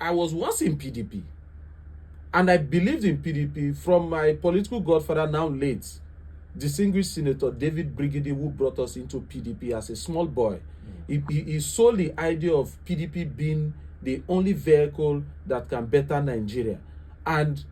I was once in PDP, and I believed in PDP from my political godfather, now late, distinguished Senator David Brigidi, who brought us into PDP as a small boy. He sold the idea of PDP being the only vehicle that can better Nigeria. And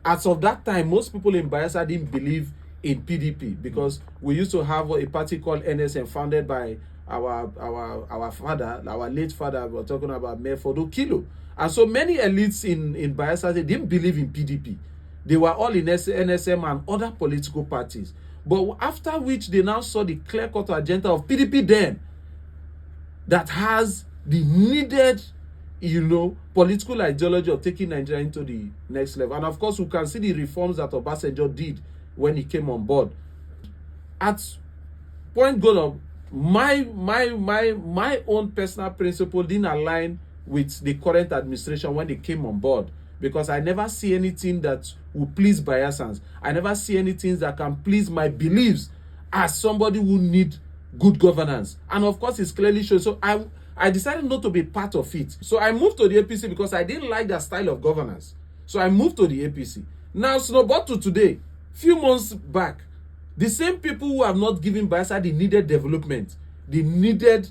as of that time, most people in Bayelsa didn't believe in PDP, because we used to have a party called NSM, founded by our father, our late father. We're talking about Mefodo Kilo. And so many elites in Bayelsa, they didn't believe in PDP. They were all in NSM and other political parties. But after which they now saw the clear-cut agenda of PDP then, that has the needed, political ideology of taking Nigeria into the next level. And of course, we can see the reforms that Obasanjo did when he came on board. At point goal of my own personal principle didn't align with the current administration when they came on board, because I never see anything that will please Bayelsans. I never see anything that can please my beliefs as somebody who need good governance. And of course, it's clearly shown. So I decided not to be part of it. So I moved to the APC because I didn't like their style of governance. So I moved to the APC. Now, snowball to today, few months back, the same people who have not given Bayelsa the needed development, the needed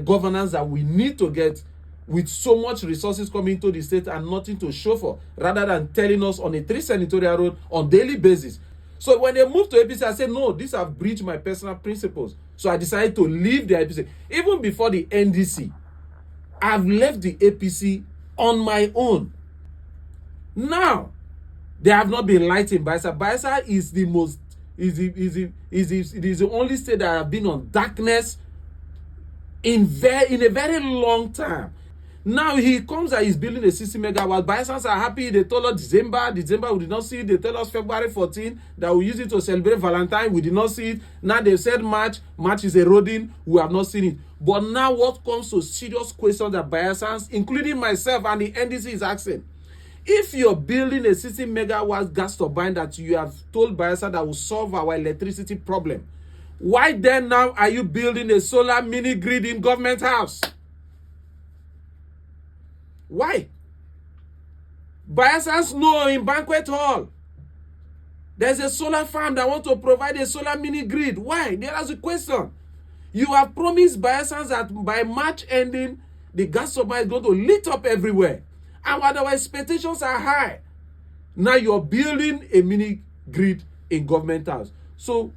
governance that we need to get, with so much resources coming to the state and nothing to show for, rather than telling us on a 3 senatorial road on daily basis. So when they moved to APC, I said, no, these have breached my personal principles. So I decided to leave the APC. Even before the NDC, I've left the APC on my own. Now, they have not been light in Bayelsa. Bayelsa is the most, is the only state that have been on darkness in a very long time. Now he comes and he's building a 60 megawatt. Bayelsans are happy. They told us December we did not see it. They tell us February 14 that we use it to celebrate Valentine. We did not see it. Now they've said March is eroding. We have not seen it. But now what comes to serious questions that Bayelsans, including myself and the NDC, is asking, if you're building a 60 megawatt gas turbine that you have told Bayelsa that will solve our electricity problem, why then now are you building a solar mini grid in government house? Why? Bayelsans know in banquet hall there's a solar farm that want to provide a solar mini grid. Why? There is a question. You have promised Bayelsans that by March ending, the gas turbine is going to lit up everywhere. And while our expectations are high, now you're building a mini grid in government house. So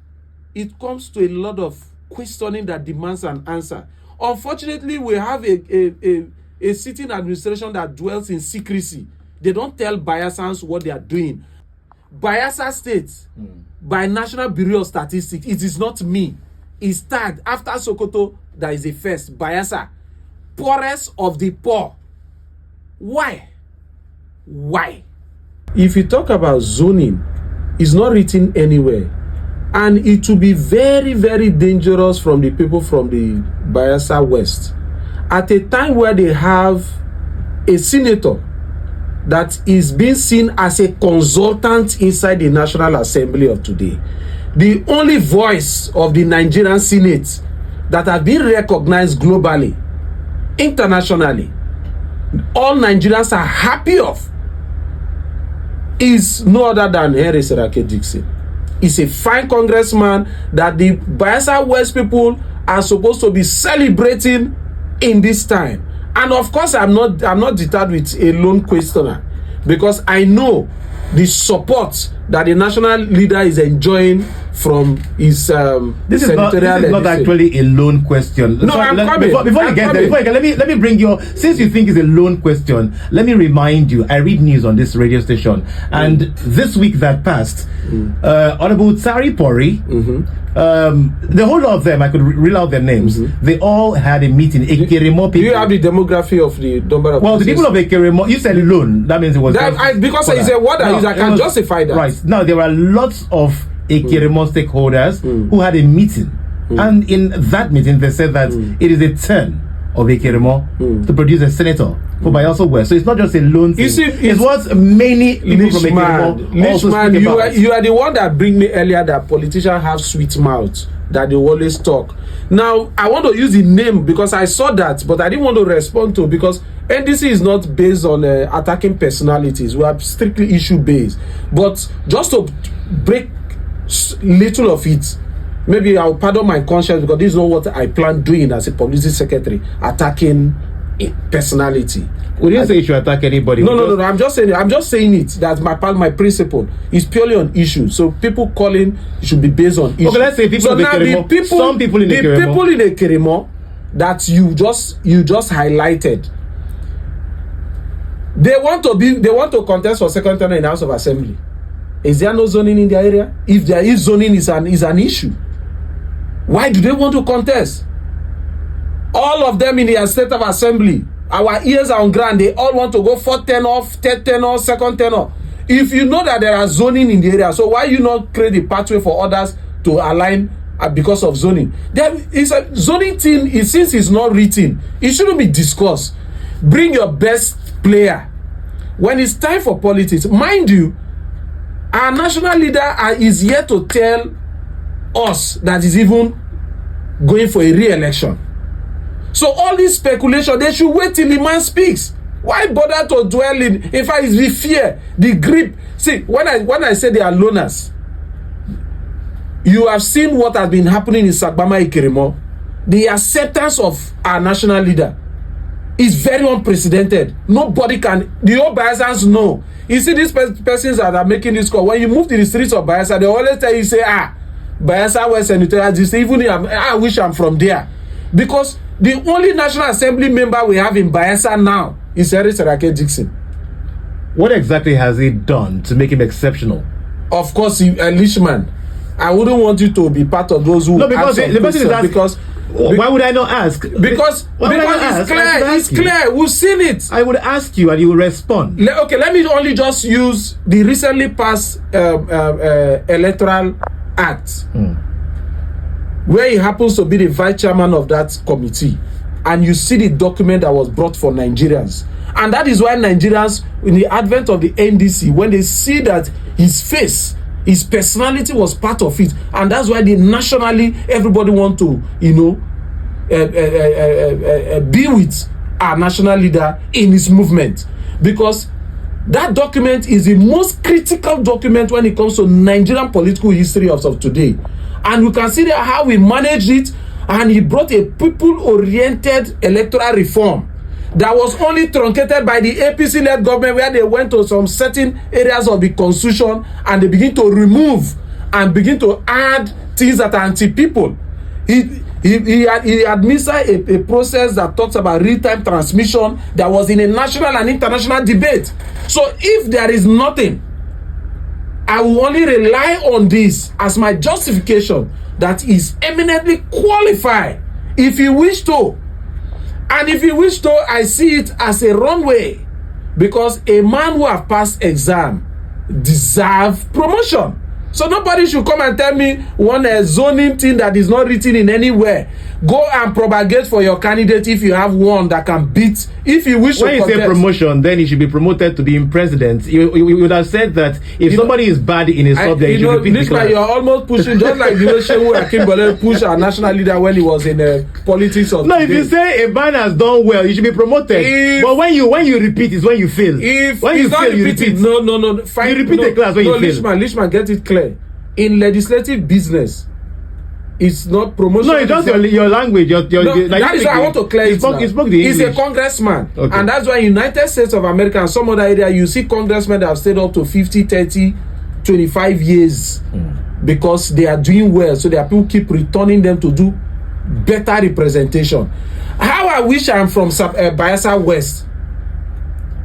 it comes to a lot of questioning that demands an answer. Unfortunately, we have a sitting administration that dwells in secrecy. They don't tell Bayelsans what they are doing. Bayelsa State, by National Bureau of Statistics, it is not me. It's tagged after Sokoto, that is the first. Bayelsa, poorest of the poor. Why? Why? If you talk about zoning, it's not written anywhere. And it will be very, very dangerous from the people from the Bayelsa West. At a time where they have a senator that is being seen as a consultant inside the National Assembly of today, the only voice of the Nigerian Senate that has been recognized globally, internationally, all Nigerians are happy of, is no other than Henry Sen Dickson. He's a fine congressman that the Bayelsa West people are supposed to be celebrating in this time. And of course, I'm not deterred with a lone questioner, because I know the support that the national leader is enjoying from his this is not actually a lone question. No, I'm coming. Before you get there, let me bring you, since you think it's a lone question, let me remind you, I read news on this radio station, and this week that passed, Honorable Tsari Pori, the whole lot of them, I could reel out their names, they all had a meeting. Ekeremo people. Do you have the demography of the number of the people of Ekeremo, you said alone, that means it was because it's a word I can justify that. Right. Now there were lots of Ekeremo stakeholders who had a meeting, and in that meeting they said that it is a turn of Ekeremo to produce a senator for Bayelsa West. So it's not just a lone thing. You see, it's what many people from Ekeremo also speak about. You are the one that bring me earlier that politicians have sweet mouth, that they always talk. Now, I want to use the name because I saw that, but I didn't want to respond to, because NDC is not based on attacking personalities. We are strictly issue based. But just to break little of it, maybe I'll pardon my conscience because this is not what I plan doing as a publicity secretary, attacking personality. We didn't say you should attack anybody. No. I'm just saying it that my principle is purely on issues. So people calling should be based on issues. Okay, let's say people so in now some people in the people in the Keremo that you just highlighted, they want to contest for second term in the House of Assembly. Is there no zoning in the area? If there is zoning, is an issue. Why do they want to contest? All of them in the State of Assembly, our ears are on ground. They all want to go fourth tenor, third tenor, second tenor. If you know that there are zoning in the area, so why you not create a pathway for others to align because of zoning? There is a zoning thing. Since it's not written, it shouldn't be discussed. Bring your best player. When it's time for politics, mind you, our national leader is yet to tell us that he's even going for a re-election. So all this speculation, they should wait till the man speaks. Why bother to dwell in fact, it's the fear, the grip. See, when I say they are loners, you have seen what has been happening in Sagbama Ikeremo. The acceptance of our national leader is very unprecedented. Nobody can, the old Bayelsans know. You see these persons that are making this call, when you move to the streets of Bayelsa, they always tell you, say, Bayelsa West Senatorial District, even if I wish I'm from there. Because the only National Assembly member we have in Bayelsa now is Sen Dickson. What exactly has he done to make him exceptional? Of course, Lishman. I wouldn't want you to be part of those who because the person is asking, because why would I not ask? Because it's clear. We've seen it. I would ask you and you will respond. Okay, let me only just use the recently passed electoral act. Where he happens to be the vice chairman of that committee, and you see the document that was brought for Nigerians. And that is why Nigerians, in the advent of the NDC, when they see that his face, his personality was part of it, and that's why nationally everybody want to, be with our national leader in his movement. Because that document is the most critical document when it comes to Nigerian political history of today. And we can see how we managed it, and he brought a people-oriented electoral reform that was only truncated by the APC-led government, where they went to some certain areas of the constitution and they begin to remove and begin to add things that are anti-people. He administered a process that talks about real-time transmission that was in a national and international debate. So if there is nothing, I will only rely on this as my justification that is eminently qualified if you wish to. And if you wish to, I see it as a runway, because a man who have passed exam deserves promotion. So nobody should come and tell me one zoning thing that is not written in anywhere. Go and propagate for your candidate if you have one that can beat. If you wish when you say promotion, then he should be promoted to being president. You would have said that if somebody is bad in a subject, he should repeat the class. You're almost pushing, just like the way Shehu Akinbole pushed our national leader when he was in politics of No, today. if you say a man has done well, he should be promoted. But when you repeat is when you fail. When you fail, you repeat. No. Fine, you repeat the class when you fail. Lishman, get it clear. In legislative business, it's not promotion. No, it's just your language. That is why I want to clear it now. He's a congressman. Okay. And that's why in United States of America and some other area, you see congressmen that have stayed up to 50, 30, 25 years because they are doing well. So their people keep returning them to do better representation. How I wish I'm from Bayelsa West.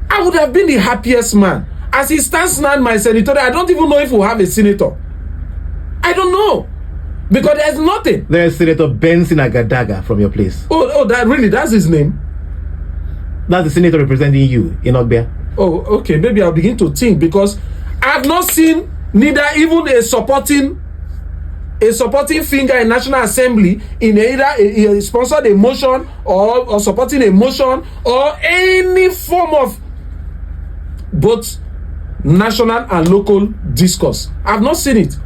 I would have been the happiest man. As it stands now in my senatorial, I don't even know if we'll have a senator. I don't know. Because there's nothing. There's Senator Benson Agadaga from your place. Oh, that's his name? That's the senator representing you in Ogbia. Oh, okay. Maybe I'll begin to think, because I've not seen neither even a supporting finger in National Assembly in either sponsored a motion or supporting a motion or any form of both national and local discourse. I've not seen it.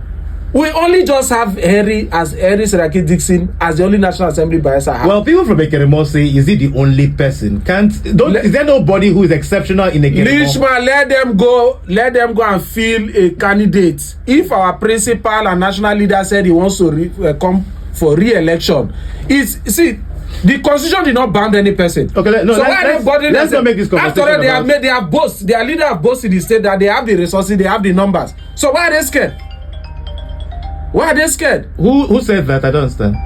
We only just have Harry Seraki Dickson as the only National Assembly Bayelsa have. Well, people from Ekeremo say, is he the only person? Is there nobody who is exceptional in Ekeremo? Lishman, let them go and fill a candidate. If our principal and national leader said he wants to come for re-election, the constitution did not ban any person. Okay, let's not make this conversation. After all, they have boasted. Their leader have boasted the state that they have the resources, they have the numbers. So why are they scared? Why are they scared? Who said that? I don't understand.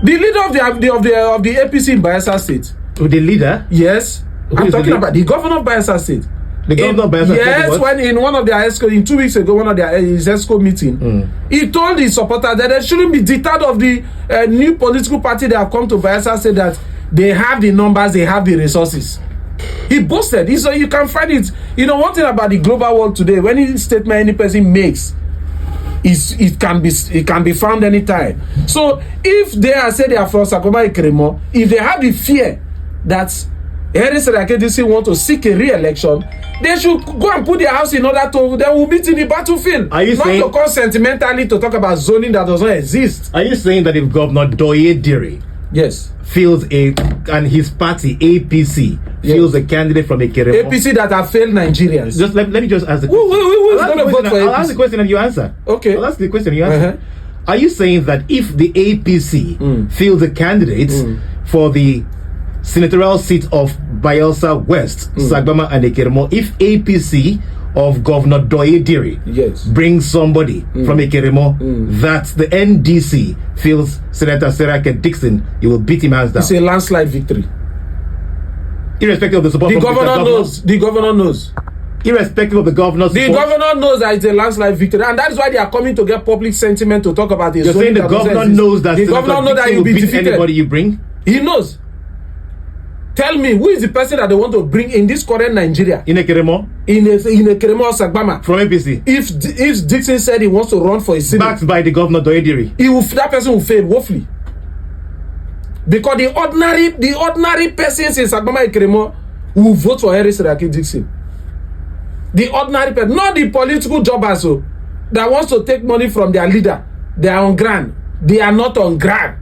The leader of the APC in Bayelsa State. The leader? Yes. I'm talking about the governor of Bayelsa State. The governor of Bayelsa State? Yes, when in one of their ESCO, in 2 weeks ago, one of their his ESCO meeting, he told his supporters that they shouldn't be deterred of the new political party that have come to Bayelsa State, that they have the numbers, they have the resources. He boasted. So you can find it. You know, one thing about the global world today, when any statement any person makes, it can be found anytime. So if they are say they are from Sakoma Ekeremo, if they have the fear that Harry Seraki Dickson want to seek a re-election, they should go and put their house in order to they will meet in the battlefield. Are you not saying, to come sentimentally to talk about zoning that does not exist? Are you saying that if Governor Diri feels and his party APC feels a candidate from Ekeremo, APC that have failed Nigerians? Just let me just ask the question. Who's going to vote for APC? I'll ask the question and you answer. Okay. I'll ask the question and you answer. Are you saying that if the APC feels a candidate for the senatorial seat of Bayelsa West, Sagbama and Ekeremo, if APC of Governor Diri brings somebody from Ekeremo, that the NDC feels Senator Seraki Dickson, you will beat him hands down? It's a landslide victory. Irrespective of the support the governor knows. The governor knows. Irrespective of the governor's support. The governor knows that it's a landslide victory, and that's why they are coming to get public sentiment to talk about it. You're saying the governor knows that the governor knows that he will be defeated. Anybody you bring? He knows. Tell me, who is the person that they want to bring in this current Nigeria? In Ekeremo? In Ekeremo or Sagbama? From APC? If Dickson said he wants to run for a seat, backed by the governor Diri, that person will fail woefully. Because the ordinary persons in Sagbama Ekeremo will vote for Harry Seraki Dickson. The ordinary person, not the political jobbers that wants to take money from their leader. They are on ground. They are not on ground.